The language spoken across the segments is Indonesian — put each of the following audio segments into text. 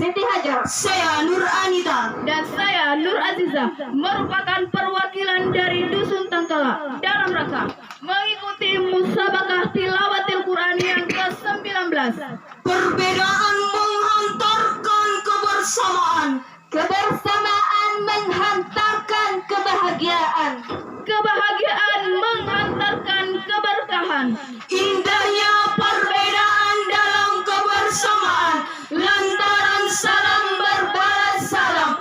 Siti Hajar. Saya Nur Anita. Dan saya Nur Aziza, merupakan perwakilan dari Dusun Tangkala dalam rangka mengikuti musabakah tilawatil Quran yang ke-19. Perbedaan menghantarkan kebersamaan. Kebersamaan menghantarkan kebahagiaan. Kebahagiaan menghantarkan keberkahan. Indahnya perbedaan dalam kebersamaan. Lantaran salam berbalas salam.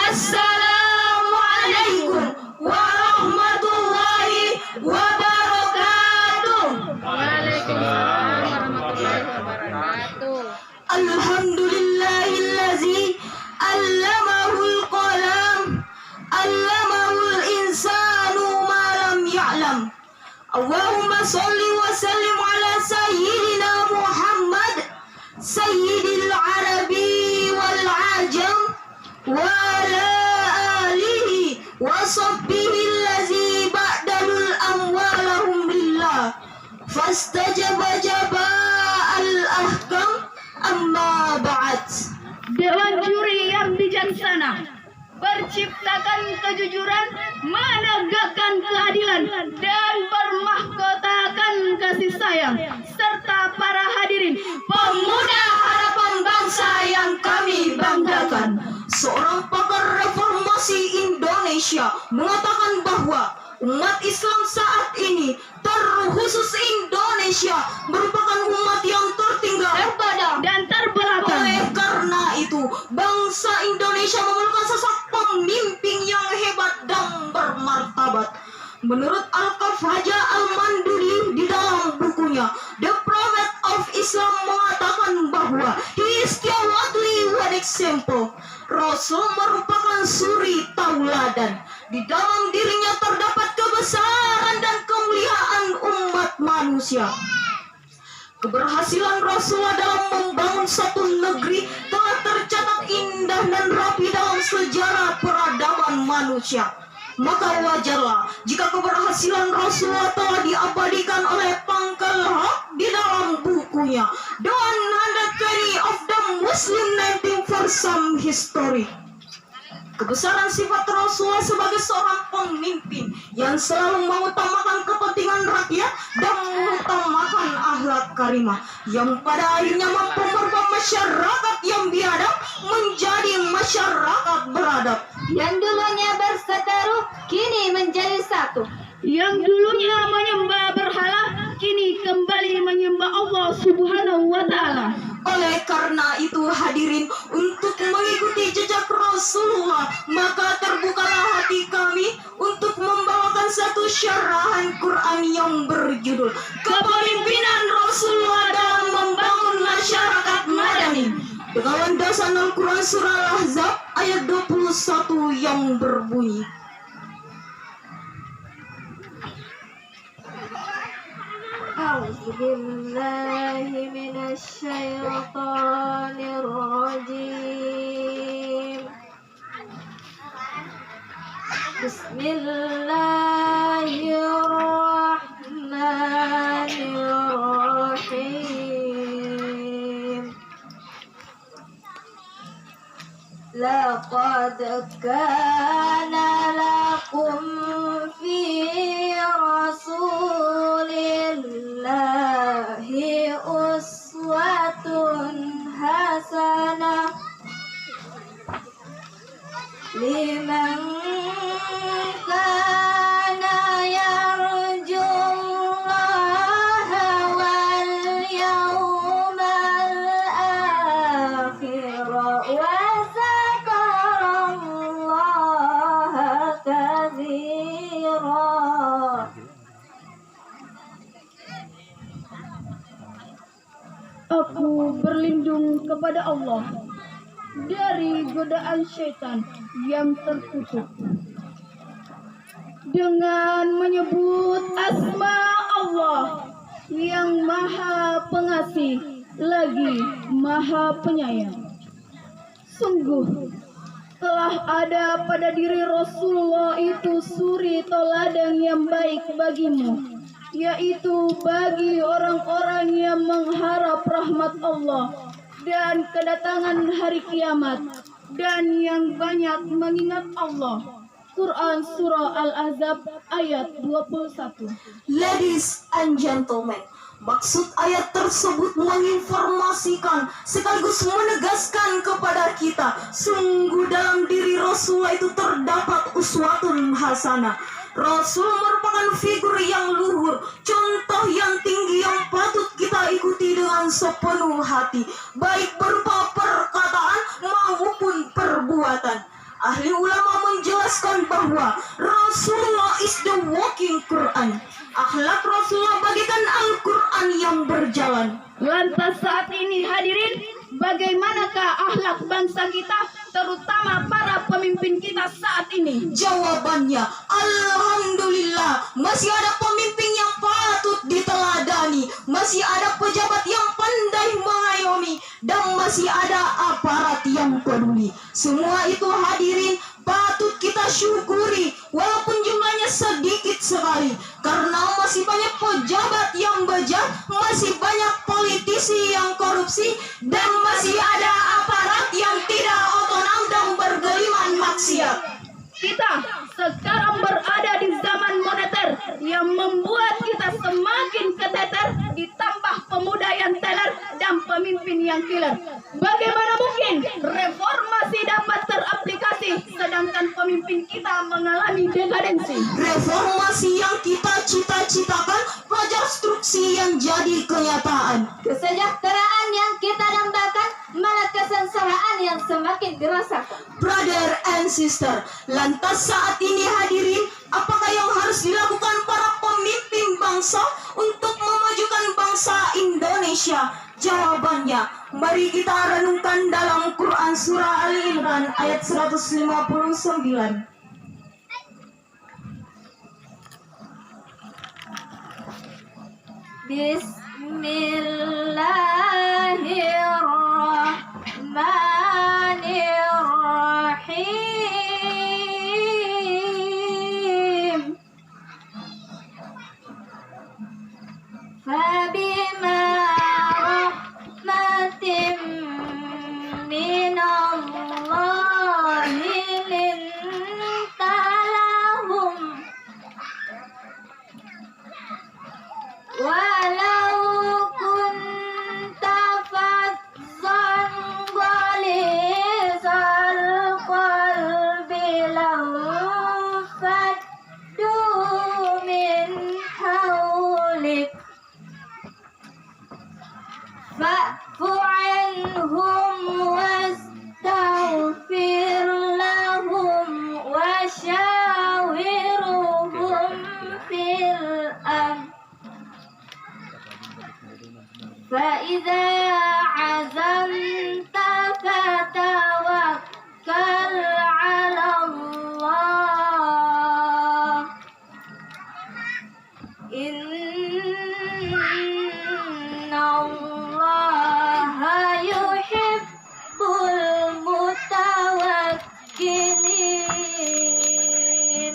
Assalamualaikum warahmatullahi wabarakatuh. Waalaikumsalam warahmatullahi wabarakatuh. Alhamdulillahillazi allamahul qalam. Allamahul insanu ma lam ya'lam. Allahumma salli wa sallim ala sayyidina Muhammad sayyidil arabi wal ajam wa ala alihi wa sahbihi allazi ba'dalul amwalahum lillah fastajaba jaba al ahkam amma ba'd. Dewan juri yang bijaksana, berciptakan kejujuran, menegakkan keadilan, dan bermahkotakan kasih sayang, serta para hadirin, Pemuda harapan bangsa yang kami banggakan. Seorang pakar reformasi Indonesia mengatakan bahwa umat Islam saat ini, terkhusus Indonesia, merupakan umat yang tertinggal dan terbelakang. Oleh karena itu, bangsa Indonesia memerlukan sosok pemimpin yang hebat dan bermartabat. Menurut Al-Qafaja Al-Manduri di dalam bukunya The Prophet of Islam mengatakan bahwa he is cowardly one example. Rasul merupakan suri tauladan. Di dalam dirinya terdapat kebesaran dan kemuliaan umat manusia. Keberhasilan Rasulullah dalam membangun satu negeri telah tercatat indah dan rapi dalam sejarah peradaban manusia. Maka wajarlah jika keberhasilan Rasulullah telah diabadikan oleh Pangkal Haq di dalam bukunya The 120 of the Muslim 19th History. Kebesaran sifat Rasulullah sebagai seorang pemimpin yang selalu mengutamakan kepentingan rakyat dan mengutamakan akhlak karimah yang pada akhirnya mampu merubah masyarakat yang biadab menjadi masyarakat beradab. Yang dulunya berseteru, kini menjadi satu. Yang dulunya menyembah berhala, kini kembali menyembah Allah Subhanahu wa Ta'ala. Oleh karena itu hadirin, untuk mengikuti jejak Rasulullah, maka terbukalah hati kami untuk membawakan satu syarahan Quran yang berjudul Kepemimpinan Rasulullah dalam Membangun Masyarakat Madani, dengan landasan Al-Quran Surah Al-Ahzab ayat 21 yang berbunyi, A'udzubillahi minasyaitonirrajim. Bismillahirrahmanirrahim. Laqad kana lakum fi Rasulillahi uswatun hasanah liman kana yarjullaha wal yawmal akhir wa zakarallaha katsira. Aku berlindung kepada Allah dari godaan syaitan yang terkutuk dengan menyebut asma Allah yang maha pengasih lagi maha penyayang. Sungguh telah ada pada diri Rasulullah itu suri teladan yang baik bagimu, yaitu bagi orang-orang yang mengharap rahmat Allah dan kedatangan hari kiamat, dan yang banyak mengingat Allah. Quran Surah Al-Ahzab ayat 21. Ladies and gentlemen, maksud ayat tersebut menginformasikan sekaligus menegaskan kepada kita, sungguh dalam diri Rasulullah itu terdapat uswatun hasanah. Rasul merupakan figur yang luhur, contoh yang tinggi yang patut kita ikuti dengan sepenuh hati, baik berupa perkataan maupun perbuatan. Ahli ulama menjelaskan bahwa Rasulullah is the walking Quran. Akhlak Rasulullah bagaikan Al-Quran yang berjalan. Lantas saat ini hadirin, bagaimanakah akhlak bangsa kita, terutama para pemimpin kita saat ini? Jawabannya, alhamdulillah, masih ada pemimpin yang patut diteladani, masih ada pejabat yang pandai mengayomi, dan masih ada aparat yang peduli. Semua itu hadirin patut kita syukuri, walaupun jumlahnya sedikit sekali, karena masih banyak pejabat yang bejat, masih banyak politisi yang korupsi, dan masih ada aparat yang tidak otonom dan bergeliman maksiat. Kita sekarang berada di zaman moneter yang membuat kita semakin keteter, ditambah pemuda yang teler dan pemimpin yang killer. Bagaimana mungkin reformasi dapat teraplikasi sedangkan pemimpin kita mengalami dekadensi? Reformasi yang kita cita-citakan pelajar instruksi yang jadi kenyataan. Kesejahteraan yang kita dambakan malah kesengsaraan yang semakin dirasakan. Brother and sister, lantas saat ini hadirin, apakah yang harus dilakukan para pemimpin bangsa untuk memajukan bangsa Indonesia? Jawabannya, mari kita renungkan dalam Quran Surah Ali Imran ayat 159. Bismillahirrahmanirrahim. Fabima rahmatin minallahi linta lahum walau kunta fazzan ghalizal qalbi lanfaddu min hawlik fa'fu anhum wastaghfir lahum wasyawirhum fil amr فإذا عزمت فتوكل على الله إن الله يحب المتوكلين.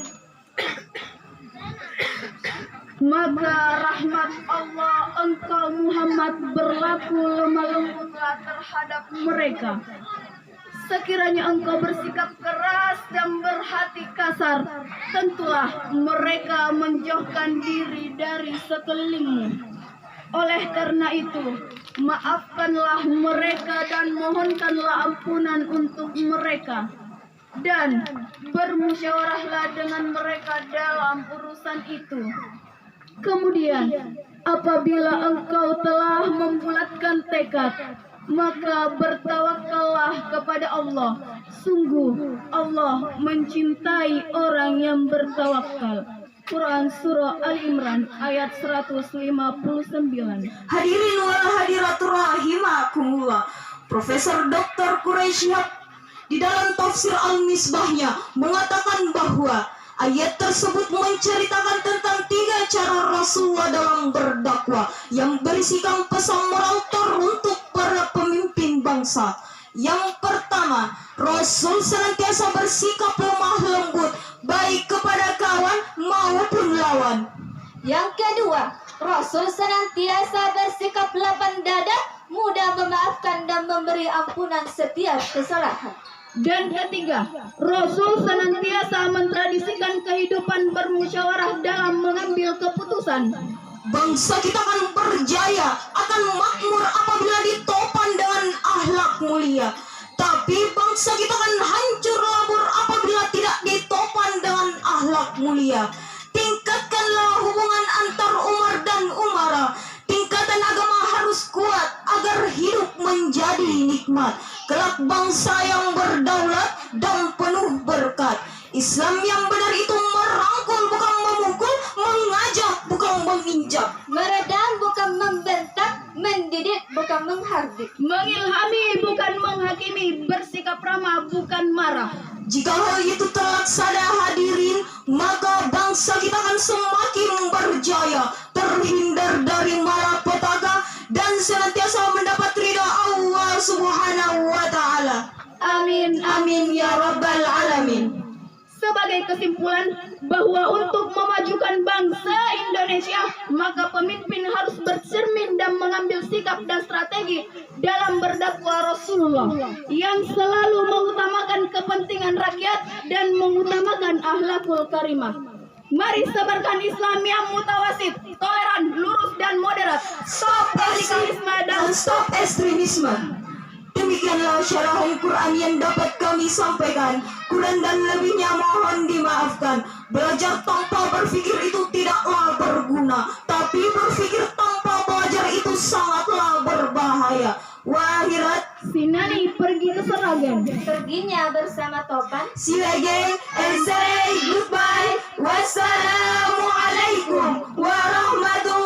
Maka rahmat Allah engkau Muhammad berlaku lemah lembutlah terhadap mereka. Sekiranya engkau bersikap keras dan berhati kasar, tentulah mereka menjauhkan diri dari sekelilingmu. Oleh karena itu, maafkanlah mereka dan mohonkanlah ampunan untuk mereka. Dan bermusyawarahlah dengan mereka dalam urusan itu. Kemudian, apabila engkau telah membulatkan tekad, maka bertawakallah kepada Allah. Sungguh Allah mencintai orang yang bertawakal. Quran Surah Al-Imran ayat 159. Hadirin wal hadiratur rahimakumullah. Profesor Dr. Quraish di dalam tafsir Al-Misbahnya mengatakan bahwa ayat tersebut menceritakan tentang 3 cara Rasulullah dalam berdakwah yang berisikan pesan moral teruntuk para pemimpin bangsa. Yang pertama, Rasul senantiasa bersikap lemah lembut baik kepada kawan maupun lawan. Yang kedua, Rasul senantiasa bersikap lapang dada, mudah memaafkan dan memberi ampunan setiap kesalahan. Dan ketiga, Rasul senantiasa mentradisikan kehidupan bermusyawarah dalam mengambil keputusan. Bangsa kita akan berjaya, akan makmur apabila ditopang dengan akhlak mulia. Tapi bangsa kita akan hancur lebur apabila tidak ditopang dengan akhlak mulia. Tingkatkanlah hubungan antar Umar dan Umara. Tingkatan agama harus kuat agar hidup menjadi nikmat. Kelak bangsa yang berdaulat dan penuh berkat. Islam yang benar itu merangkul bukan memukul, mengajak bukan menginjak, Meredam bukan membentak, mendidik bukan menghardik. Mengilhami bukan menghakimi, bersikap ramah bukan marah. Jika hal itu terlaksana hadirin, maka bangsa kita akan semakin berjaya, terhindar dari malapetaka dan senantiasa mendapat ridha Allah Subhanahu wa taala. Amin. Amin ya rabbal alamin. Sebagai kesimpulan bahwa untuk memajukan bangsa Indonesia, maka pemimpin harus bercermin dan mengambil sikap dan strategi dalam berdakwah Rasulullah yang selalu mengutamakan kepentingan rakyat dan mengutamakan akhlakul karimah. Mari sebarkan Islam yang mutawasid, toleran, lurus dan moderat. Stop radikalisme dan stop ekstremisme. Demikianlah syarahan Quran yang dapat kami sampaikan. Kurang dan lebihnya mohon dimaafkan. Belajar tanpa berpikir itu tidaklah berguna, tapi berpikir tanpa belajar itu sangatlah berbahaya. Wahirat, Sinani pergi ke Seragen. Perginya bersama topan. see you again and say goodbye. Wassalamualaikum warahmatullahi